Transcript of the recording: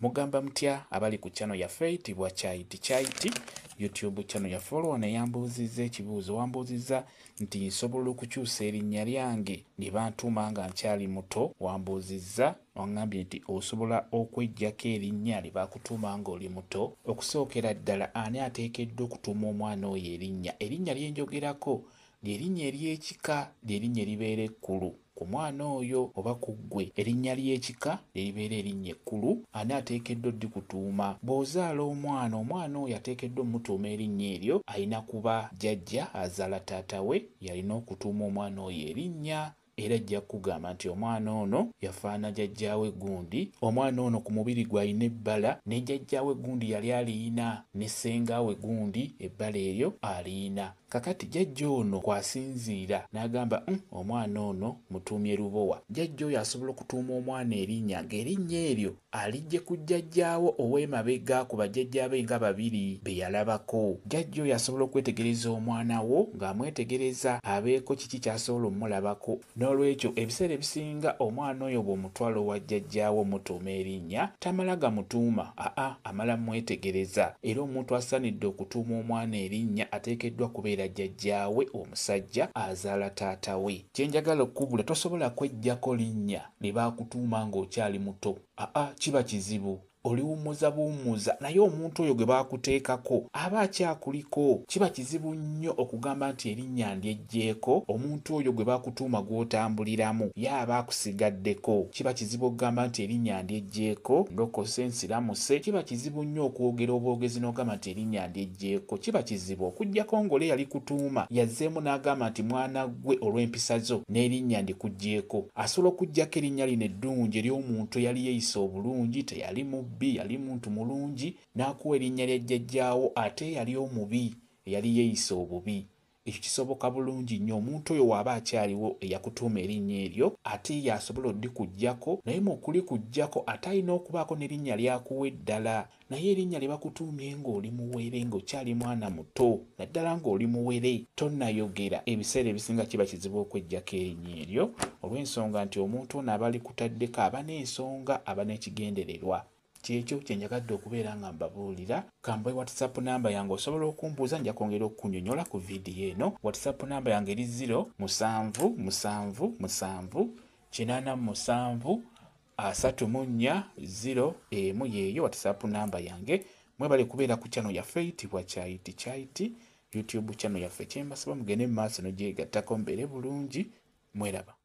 Mugamba mutya abali ku channel yaffe eyitibwa Kyaiti YouTube channel yaffe olwo yambuuzizza ekibuuzo wambuuzizza nti nsobola okukyusa erinnya lyange ne bantuuma nga nkyali muto. Wambuuzizza wangambye nti osobola okweggyako erinnya lye bakutuuma ng'oli muto. Okusookera ddala ani ateekeddwa okutuuma omwana oyo erinnya lye njogerako ly'erinnya ery'ekika, ly'erinnya eribeera ekkulu ku mwana oyo oba ku ggwe. Erinnya ly'ekika libeera erinnya ekkulu, ani ateekeddwa oddikutuuma. Bw'ozaala omwana oyo ateekeddwa omutuuma erinnya eryo alina kuba jjajja azaala taata we yalina okutuuma omwana oyo erinnya, era ajja kugamba nti omwana ono yafaana jjajjaawe gundi, omwana ono ku mubiri gwe alina ebbala ne jjajjaawe gundi yali aliyina, ne ssengaawe gundi ebbala eryo aliyina. Kakati jjajja ono kwasinziira n'agamba omwana ono mutuumye Lubowa. Jjajja oyo asobola okutuuma omwana erinnya ng'erinnya eryo alijje ku jjajjaawo ow'emabega ku bajjajjaabe nga babiri be yalabako. Jjajja oyo asobola okwetegereza omwana wo ng'amwetegereza abeeko kiki ky'asobola omulabako. N'olwekyo ebiseera ebisinga omwana oyo bw'omutwala owa jjajjaawo mutuuma erinnya tamala gamutuuma, amala mwetegereza. Era omuntu asaanidde okutuuma omwana erinnya ateekeddwa kubeera jjajjaawe omusajja azaala taata we. Kye njagala okukubula, tosobola kweggyako linnya ne baakutuuma ng'okyali muto. Kiba kizibu. Oliwummuza buwummuza naye omuntu oyo gwe baakuteekako aba akyakuliko. Kiba kizibu nnyo okugamba nti erinnya ndyeggyeko omuntu oyo gwe baakutuuma gw'otambuliramu yaba akusigaddeko. Kiba kizibu okugamba nti erinnya ndyeggyeko ndokose nsiramuse. Kiba kizibu nnyo okwogera obwogezi n'ogamba nti erinnya ndyeggyeko. Kiba kizibu okuggyako ng'ole yali kutuuma yazzeemu n'agamba nti mwana gwe olw'empisa zo n'erinnya ndikuggyeko. Asobola okuggyako erinnya lino eddungi ery'omuntu yali yeeyisa obulungi, teyali mubbi, yali muntu mulungi, n'akuwa erinnya lya jjajjaawo ate yali omubi, yali yeeyisa obubi. Ekyo kisoboka bulungi nnyo. Omuntu oyo waaba akyaliwo eyakutuuma erinnya eryo ate ye asobola oddikuggyako, naye mu kulikuggyako ate alina okubaako n'erinnya lyakuwa eddala. Naye erinnya lye bakutuumye ng'oli muwere, ng'okyali mwana muto, naddala ng'oli muwere tonnayogera, ebiseera ebisinga kiba kizibu okuggyako erinnya eryo olw'ensonga nti omuntu ono aba alikutaddeko aba n'ensonga, aba n'ekigendererwa. Kyekyo kye njagadde okubeera nga mbabuulira. Kambe WhatsApp namba yange osobola okumbuuza, nja kwongera okukunnyonnyola ku vidiyo eno. WhatsApp namba yange eri 0777873401 yeeyo WhatsApp namba yange. Mwebale kubeera ku channel yaffe eyitibwa Kyaiti YouTube channel yaffe. Kye mbasaba mugende mu maaso n'ogyegattako mbeere bulungi. Mweraba.